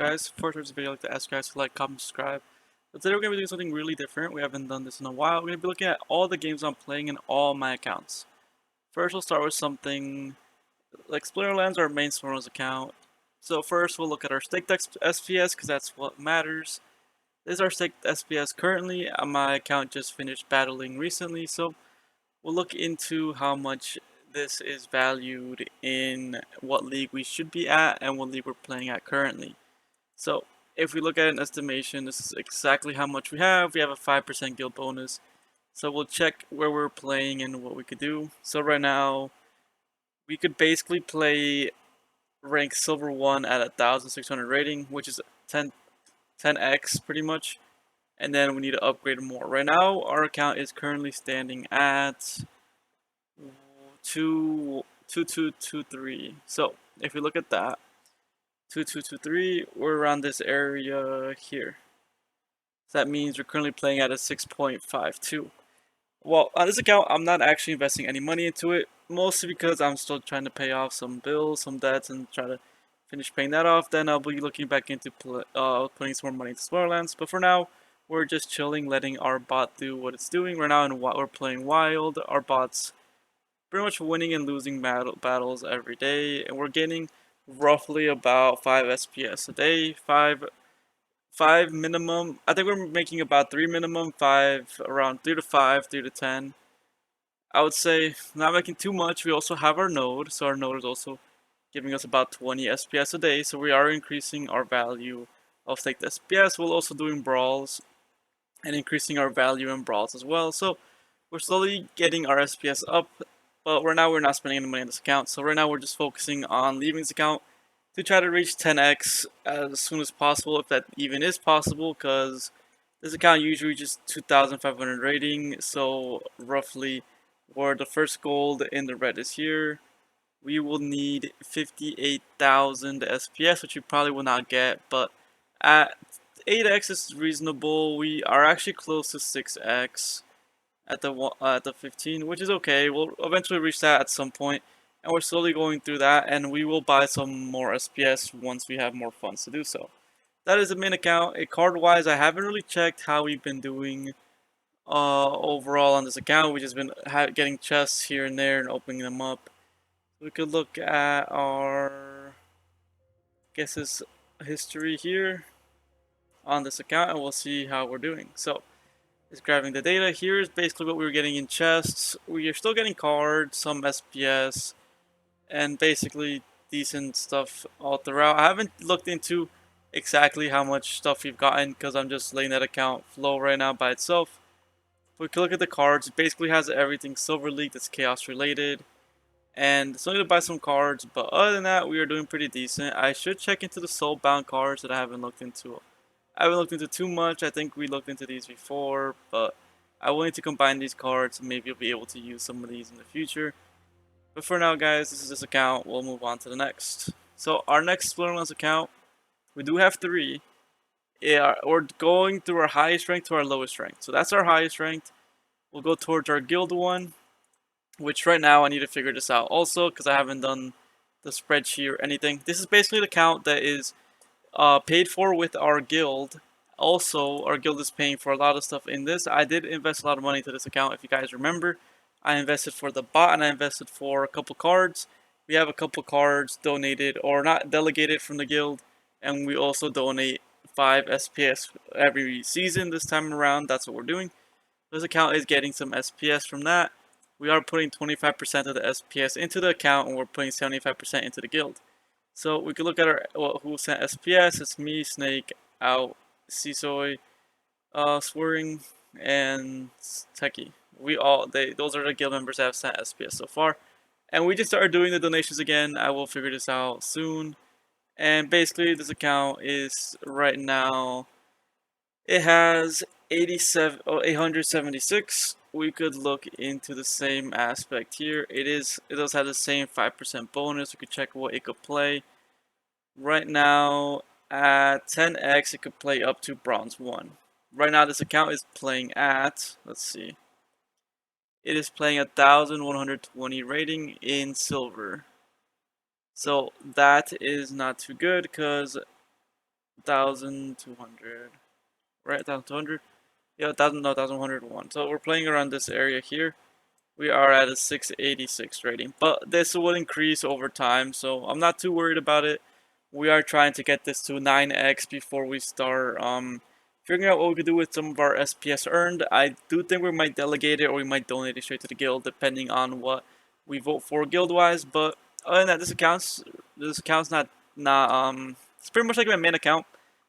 guys? For today's video, I'd like to ask you guys to like, comment, subscribe. But today we're going to be doing something really different. We haven't done this in a while. We're going to be looking at all the games I'm playing in all my accounts. First, we'll start with something like Splinterlands, our main Splinterlands account. So first, we'll look at our staked SPS because that's what matters. This is our staked SPS currently. My account just finished battling recently, so we'll look into how much this is valued in what league we should be at and what league we're playing at currently. So if we look at an estimation, this is exactly how much we have. We have a 5% guild bonus. So we'll check where we're playing and what we could do. So right now, we could basically play rank silver 1 at 1,600 rating, which is 10x pretty much. And then we need to upgrade more. Right now, our account is currently standing at 2223. So if we look at that, 2223, we're around this area here. So that means we're currently playing at a 6.52. Well, on this account, I'm not actually investing any money into it, mostly because I'm still trying to pay off some bills, some debts, and try to finish paying that off. Then I'll be looking back into putting some more money into Splinterlands. But for now, we're just chilling, letting our bot do what it's doing. Right now, we're playing Wild. Our bot's pretty much winning and losing battles every day, and we're getting roughly about 5 SPS a day, 5 minimum. I think we're making about 3 minimum, 5 around 3 to 5, 3 to 10. I would say not making too much. We also have our node, so our node is also giving us about 20 SPS a day, so we are increasing our value of staked SPS. We're also doing brawls and increasing our value in brawls as well. So we're slowly getting our SPS up, but right now we're not spending any money on this account. So right now we're just focusing on leaving this account to try to reach 10x as soon as possible, if that even is possible, because this account usually reaches 2,500 rating, so roughly where the first gold in the red is here, we will need 58,000 SPS, which we probably will not get, but at 8x is reasonable. We are actually close to 6x at the 15, which is okay. We'll eventually reach that at some point, and we're slowly going through that, and we will buy some more SPS once we have more funds to do so. That is the main account. Card wise, I haven't really checked how we've been doing overall on this account. We've just been getting chests here and there and opening them up. We could look at our guesses history here on this account, and we'll see how we're doing. So is grabbing the data. Here is basically what we were getting in chests. We are still getting cards, some SPS, and basically decent stuff all throughout. I haven't looked into exactly how much stuff we've gotten because I'm just letting that account flow right now by itself. But we can look at the cards. It basically has everything Silver League that's Chaos related. And still need to buy some cards, but other than that, we are doing pretty decent. I should check into the Soulbound cards that I haven't looked into. I haven't looked into too much. I think we looked into these before, but I will need to combine these cards and maybe you'll be able to use some of these in the future. But for now, guys, this is this account. We'll move on to the next. So our next Splinterlands account, we do have 3. Yeah, we're going through our highest rank to our lowest rank. So that's our highest ranked. We'll go towards our guild one, which right now I need to figure this out also because I haven't done the spreadsheet or anything. This is basically the account that is paid for with our guild. Also, our guild is paying for a lot of stuff in this. I did invest a lot of money into this account, if you guys remember. I invested for the bot and I invested for a couple cards. We have a couple cards donated or not delegated from the guild, and we also donate 5 SPS every season this time around. That's what we're doing. This account is getting some SPS from that. We are putting 25% of the SPS into the account, and we're putting 75% into the guild. So we could look at our who sent SPS. It's me, Snake, Out, Seasoy, Swearing, and Techie. Those are the guild members that have sent SPS so far. And we just started doing the donations again. I will figure this out soon. And basically, this account is right now. It has 876. We could look into the same aspect here. It does have the same 5% bonus. We could check what it could play. Right now at 10x it could play up to bronze 1. Right now this account is playing at, let's see, it is playing 1,120 rating in silver. So that is not too good because 1,200. Right, 1,200. Yeah, 1,000. No, 1,101. So we're playing around this area here. We are at a 686 rating, but this will increase over time, so I'm not too worried about it. We are trying to get this to 9x before we start figuring out what we could do with some of our SPS earned. I do think we might delegate it or we might donate it straight to the guild depending on what we vote for guild wise. But other than that, this account's not it's pretty much like my main account.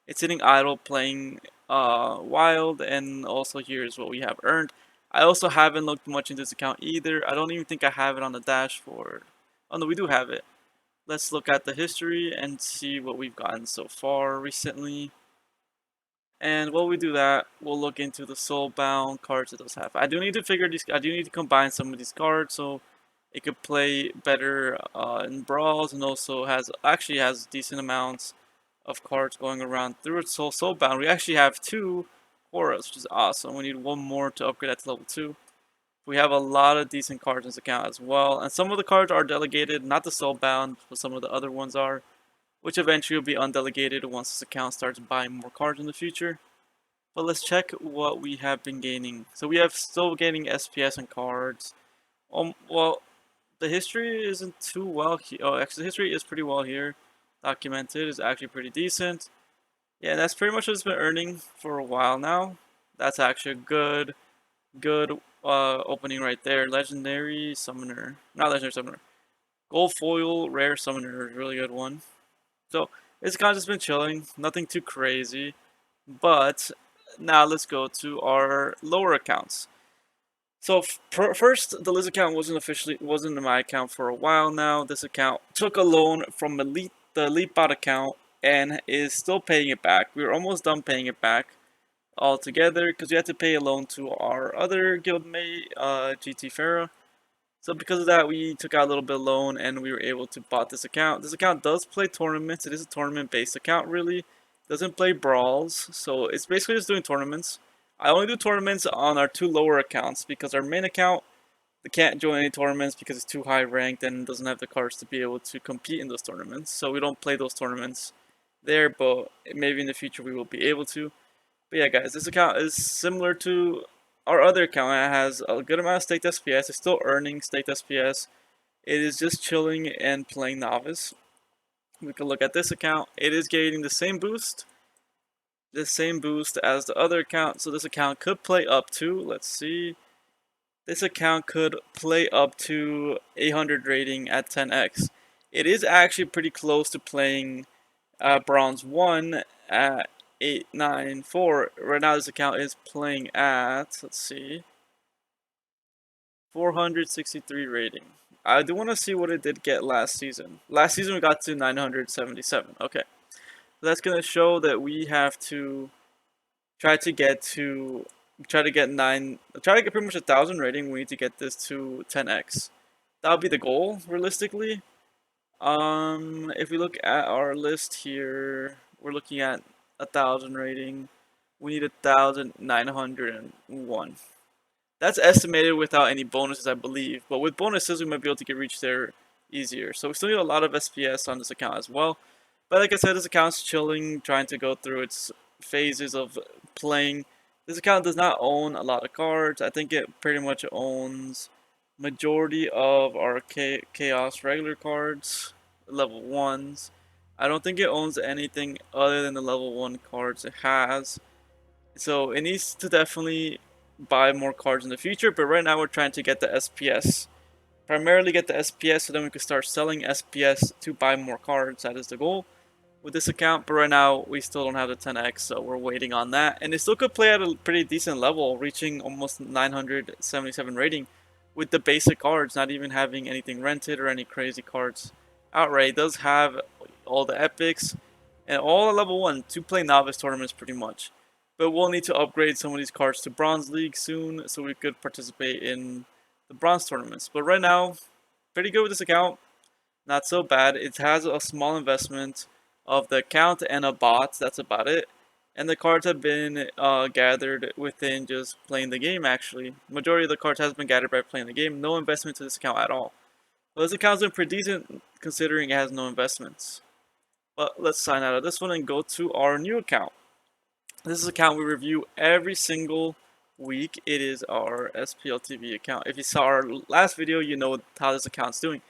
It's sitting idle playing wild, and also here's what we have earned. I also haven't looked much into this account either. I don't even think I have it on the dashboard. Oh no, we do have it. Let's look at the history and see what we've gotten so far recently. And while we do that, we'll look into the soulbound cards it does have. I do need to combine some of these cards so it could play better in brawls, and also actually has decent amounts of cards going around through its soulbound. We actually have 2 auras, which is awesome. We need 1 more to upgrade that to level 2. We have a lot of decent cards in this account as well, and some of the cards are delegated, not the soulbound, but some of the other ones are, which eventually will be undelegated once this account starts buying more cards in the future. But let's check what we have been gaining. So we have still gaining SPS and cards. Well, the history isn't too well here. Oh, actually, the history is pretty well here. Documented is actually pretty decent. Yeah, that's pretty much what it's been earning for a while now. That's actually a good opening right there. Legendary summoner, not legendary summoner. Gold foil rare summoner, really good one. So this account has been chilling, nothing too crazy. But now let's go to our lower accounts. So first, the Liz account wasn't in my account for a while now. This account took a loan from the Elite Bot account and is still paying it back. We were almost done paying it back altogether because we had to pay a loan to our other guildmate, GT Farah. So because of that, we took out a little bit of loan and we were able to bought this account. This account does play tournaments. It is a tournament-based account, really. It doesn't play brawls, so it's basically just doing tournaments. I only do tournaments on our 2 lower accounts because our main account, they can't join any tournaments because it's too high ranked and doesn't have the cards to be able to compete in those tournaments. So we don't play those tournaments there, but maybe in the future we will be able to. But yeah, guys, this account is similar to our other account. It has a good amount of staked SPS. It's still earning staked SPS. It is just chilling and playing novice. We can look at this account. It is getting the same boost as the other account. So this account could play up to, let's see, this account could play up to 800 rating at 10x. It is actually pretty close to playing Bronze 1 at 894. Right now this account is playing at, let's see, 463 rating. I do want to see what it did get last season. Last season we got to 977. Okay. That's going to show that we have to try to get pretty much 1,000 rating. We need to get this to 10x. That'll be the goal, realistically. If we look at our list here, we're looking at 1,000 rating. We need 1,901. That's estimated without any bonuses, I believe. But with bonuses, we might be able to reach there easier. So we still need a lot of SPS on this account as well. But like I said, this account's chilling, trying to go through its phases of playing. This account does not own a lot of cards. I think it pretty much owns majority of our Chaos regular cards, level 1s. I don't think it owns anything other than the level 1 cards it has. So it needs to definitely buy more cards in the future, but right now we're trying to get the SPS. Primarily get the SPS so then we can start selling SPS to buy more cards. That is the goal with this account, but right now we still don't have the 10x, so we're waiting on that. And it still could play at a pretty decent level, reaching almost 977 rating with the basic cards, not even having anything rented or any crazy cards outright. It does have all the epics and all the level 1 to play novice tournaments pretty much. But we'll need to upgrade some of these cards to Bronze League soon so we could participate in the Bronze tournaments. But right now, pretty good with this account. Not so bad. It has a small investment of the account and a bot. That's about it. And the cards have been gathered within just playing the game, actually. Majority of the cards has been gathered by playing the game. No investment to this account at all. Well, this account's been pretty decent considering it has no investments. But let's sign out of this one and go to our new account. This is an account we review every single week. It is our SPLTV account. If you saw our last video, you know how this account's doing.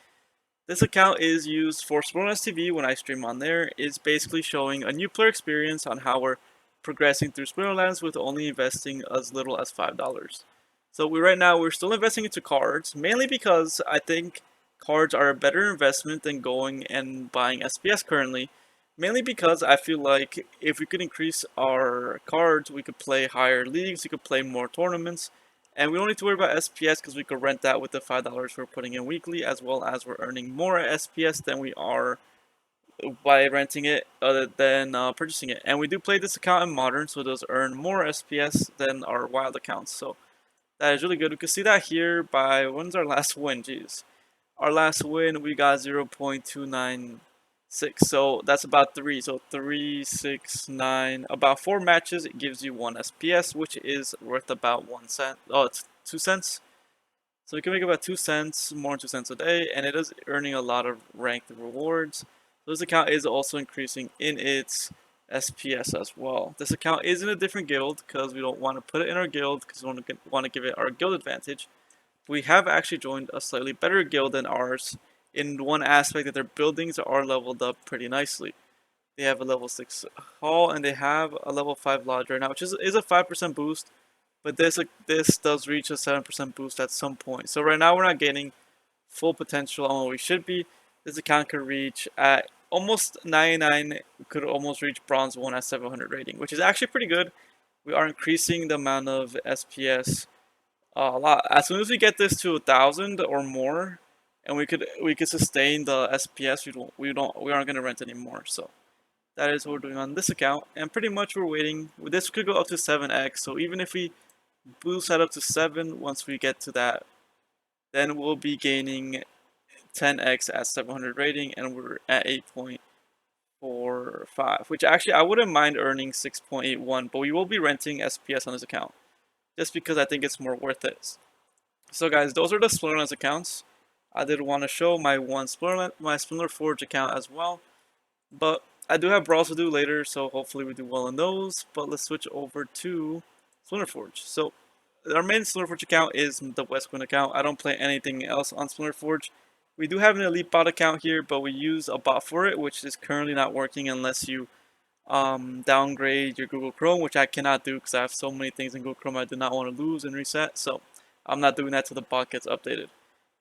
This account is used for Splinterlands TV when I stream on there. It's basically showing a new player experience on how we're progressing through Splinterlands with only investing as little as $5. So right now we're still investing into cards, mainly because I think cards are a better investment than going and buying SPS currently. Mainly because I feel like if we could increase our cards, we could play higher leagues, we could play more tournaments, and we don't need to worry about SPS because we could rent that with the $5 we're putting in weekly, as well as we're earning more SPS than we are by renting it other than purchasing it. And we do play this account in Modern, so it does earn more SPS than our Wild accounts. So that is really good. We can see that here by, when's our last win? Jeez. Our last win, we got 0.296. So that's about 3. So 3, 6, 9. About 4 matches, it gives you 1 SPS, which is worth about 1 cent. Oh, it's 2 cents. So we can make about 2 cents, more than 2 cents a day, and it is earning a lot of ranked rewards. So this account is also increasing in its SPS as well. This account is in a different guild because we don't want to put it in our guild because we want to give it our guild advantage. We have actually joined a slightly better guild than ours in one aspect that their buildings are leveled up pretty nicely. They have a level 6 hall and they have a level 5 lodge right now, which is a 5% boost. But this does reach a 7% boost at some point. So right now we're not gaining full potential on what we should be. This account could reach at almost 99, could almost reach bronze 1 at 700 rating, which is actually pretty good. We are increasing the amount of SPS a lot. As soon as we get this to 1,000 or more, and we could sustain the SPS, we aren't gonna rent anymore. So that is what we're doing on this account, and pretty much we're waiting. This could go up to 7x. So even if we boost that up to 7, once we get to that, then we'll be gaining 10x at 700 rating, and we're at 8.45, which actually I wouldn't mind earning 6.81, but we will be renting SPS on this account just because I think it's more worth it. So guys, those are the Splinterlands accounts. I did want to show my Splinterforge account as well, but I do have brawls to do later, so hopefully we do well in those. But let's switch over to Splinterforge. So our main Splinterforge account is the Westwind account. I don't play anything else on Splinterforge. We do have an elite bot account here, but we use a bot for it, which is currently not working unless you downgrade your Google Chrome, which I cannot do because I have so many things in Google Chrome I do not want to lose and reset. So I'm not doing that till the bot gets updated.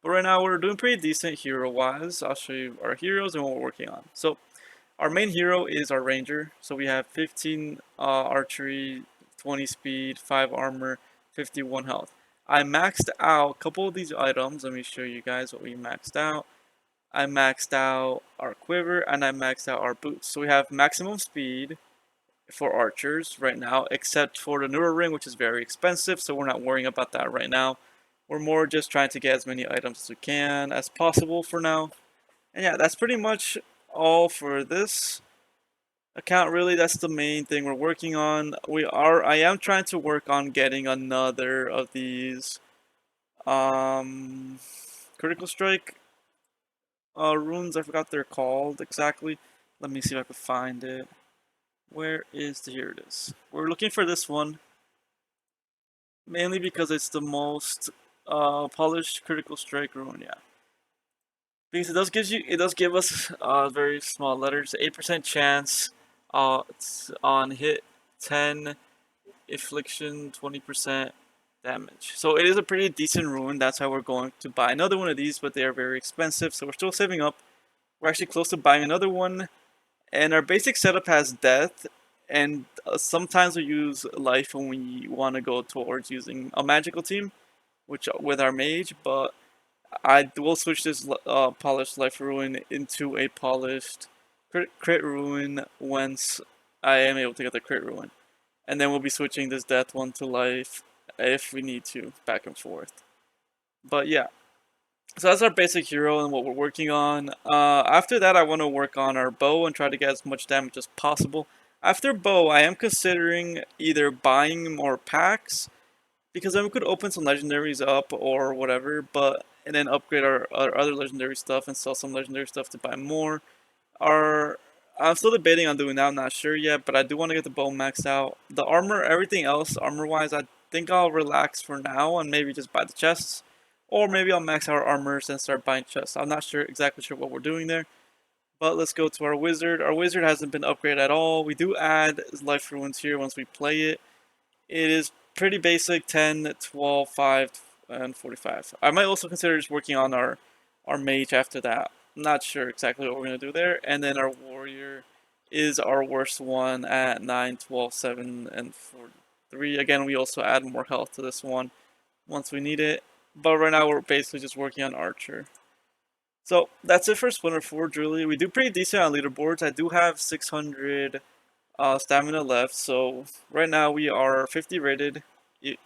But right now we're doing pretty decent hero-wise. I'll show you our heroes and what we're working on. So our main hero is our Ranger. So we have 15 archery, 20 speed, 5 armor, 51 health. I maxed out a couple of these items. Let me show you guys what we maxed out. I maxed out our quiver and I maxed out our boots. So we have maximum speed for archers right now, except for the neural ring, which is very expensive. So we're not worrying about that right now. We're more just trying to get as many items as we can as possible for now. And yeah, that's pretty much all for this account. Really, that's the main thing we're working on. I am trying to work on getting another of these critical strike runes. I forgot they're called exactly. Let me see if I can find it. Where is the, here it is. We're looking for this one mainly because it's the most polished critical strike rune. Yeah, because it does give us very small letters, 8% chance on hit, 10 affliction, 20% damage. So it is a pretty decent rune. That's how we're going to buy another one of these, but they are very expensive. So we're still saving up. We're actually close to buying another one. And our basic setup has death, and sometimes we use life when we want to go towards using a magical team, which with our mage. But I will switch this polished life rune into a polished crit rune once I am able to get the crit rune, and then we'll be switching this death one to life if we need to, back and forth. But yeah. So that's our basic hero and what we're working on. After that, I want to work on our bow and try to get as much damage as possible. After bow, I am considering either buying more packs, because then we could open some legendaries up or whatever, and then upgrade our other legendary stuff and sell some legendary stuff to buy more. I'm still debating on doing that. I'm not sure yet, but I do want to get the bow maxed out. The armor, everything else, armor-wise, I think I'll relax for now and maybe just buy the chests. Or maybe I'll max out our armors and start buying chests. I'm not sure exactly sure what we're doing there. But let's go to our wizard. Our wizard hasn't been upgraded at all. We do add life ruins here once we play it. It is pretty basic, 10, 12, 5, and 45. I might also consider just working on our mage after that. I'm not sure exactly what we're going to do there. And then our warrior is our worst one at 9, 12, 7, and 3. Again, we also add more health to this one once we need it. But right now we're basically just working on archer. So that's it for Splinterforge, really. We do pretty decent on leaderboards. I do have 600 stamina left, so right now we are 50 rated.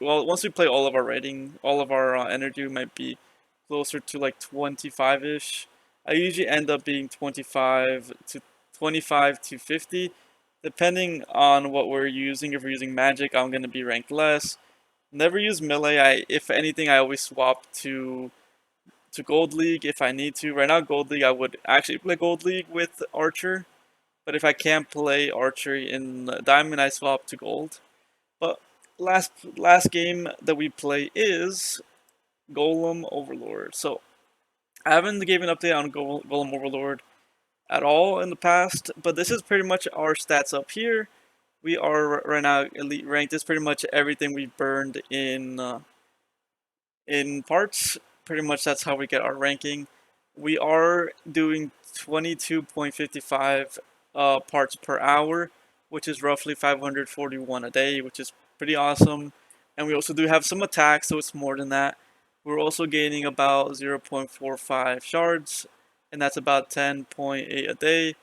Well, once we play all of our rating, all of our energy might be closer to like 25-ish. I usually end up being 25 to 50, depending on what we're using. If we're using magic, I'm gonna be ranked less. Never use melee. If anything, I always swap to Gold League if I need to. Right now, Gold League, I would actually play Gold League with Archer. But if I can't play Archery in Diamond, I swap to Gold. But last game that we play is Golem Overlord. So I haven't given an update on Golem Overlord at all in the past, but this is pretty much our stats up here. We are right now elite ranked. This is pretty much everything we burned in parts. Pretty much that's how we get our ranking. We are doing 22.55 parts per hour, which is roughly 541 a day, which is pretty awesome. And we also do have some attacks, so it's more than that. We're also gaining about 0.45 shards, and that's about 10.8 a day.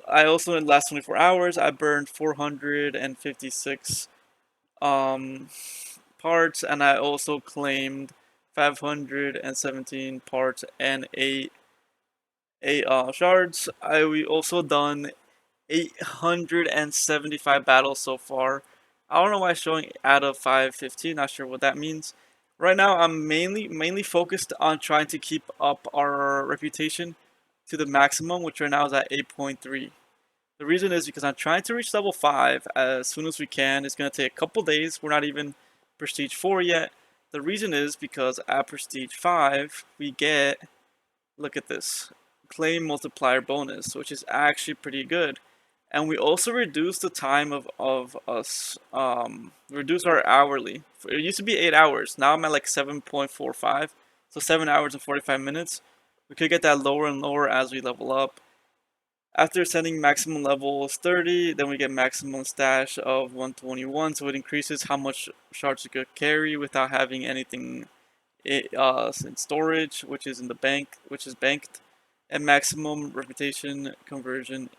I also, in the last 24 hours, I burned 456 um, parts, and I also claimed 517 parts and eight shards. We also done 875 battles so far. I don't know why it's showing out of 515. Not sure what that means. Right now, I'm mainly focused on trying to keep up our reputation to the maximum, which right now is at 8.3. The reason is because I'm trying to reach level 5 as soon as we can. It's going to take a couple days. We're not even Prestige 4 yet. The reason is because at Prestige 5, we get, look at this, Claim Multiplier bonus, which is actually pretty good. And we also reduce the time of us, reduce our hourly. It used to be 8 hours. Now I'm at like 7.45. So 7 hours and 45 minutes. We could get that lower and lower as we level up. After setting maximum level is 30, then we get maximum stash of 121, so it increases how much shards you could carry without having anything in storage, which is in the bank, which is banked. And maximum reputation conversion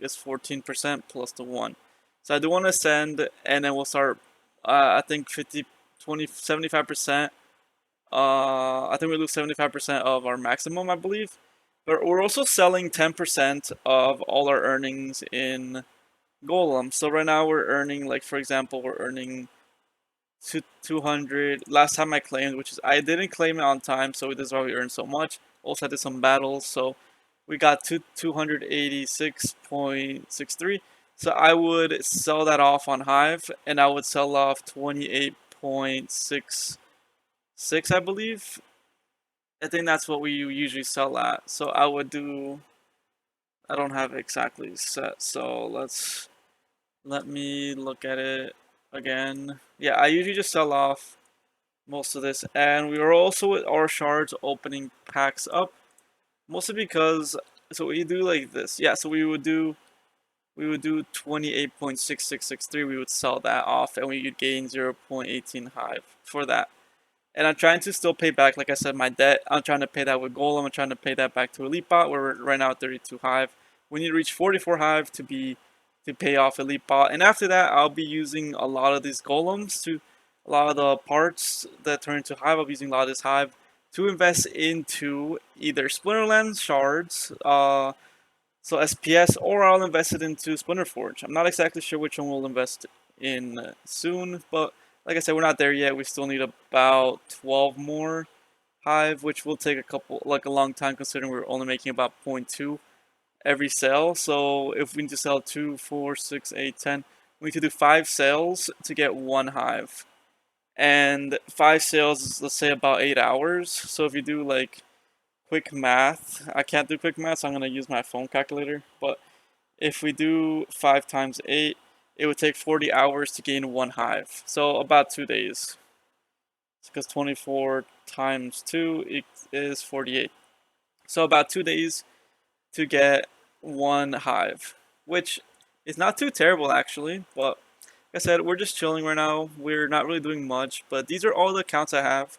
is 14% plus the 1. So I do want to send, and then we'll start, I think 50, 20, 75%. I think we lose 75% of our maximum, I believe. But we're also selling 10% of all our earnings in Golem. So right now we're earning, like for example, we're earning 200. Last time I claimed, which is I didn't claim it on time, so this is why we earned so much. Also I did some battles, so we got 286.63. So I would sell that off on Hive, and I would sell off 28.66, I believe. I think that's what we usually sell at. So I would do, I don't have it exactly set, so let me look at it again. Yeah, I usually just sell off most of this, and we are also with our shards opening packs up, mostly because, so we do like this. Yeah, so we would do 28.6663, we would sell that off, and we would gain 0.18 Hive for that. And I'm trying to still pay back, like I said, my debt. I'm trying to pay that with Golem. I'm trying to pay that back to Elite Bot. We're right now at 32 Hive. We need to reach 44 Hive to pay off Elite Bot. And after that, I'll be using a lot of these Golems a lot of the parts that turn into Hive. I'll be using a lot of this Hive to invest into either Splinterlands shards, so SPS, or I'll invest it into Splinterforge. I'm not exactly sure which one we'll invest in soon, but like I said, we're not there yet. We still need about 12 more Hive, which will take a long time considering we're only making about 0.2. every sale. So if we need to sell 2, 4, 6, 8, 10, we need to do 5 sales to get 1 hive. And 5 sales is, let's say, about 8 hours. So if you do like quick math, I can't do quick math, so I'm going to use my phone calculator. But if we do 5 times 8, it would take 40 hours to gain 1 hive. So about 2 days. Because 24 times 2 is 48. So about 2 days to get 1 hive, which is not too terrible actually. But like I said, we're just chilling right now. We're not really doing much, but these are all the accounts I have.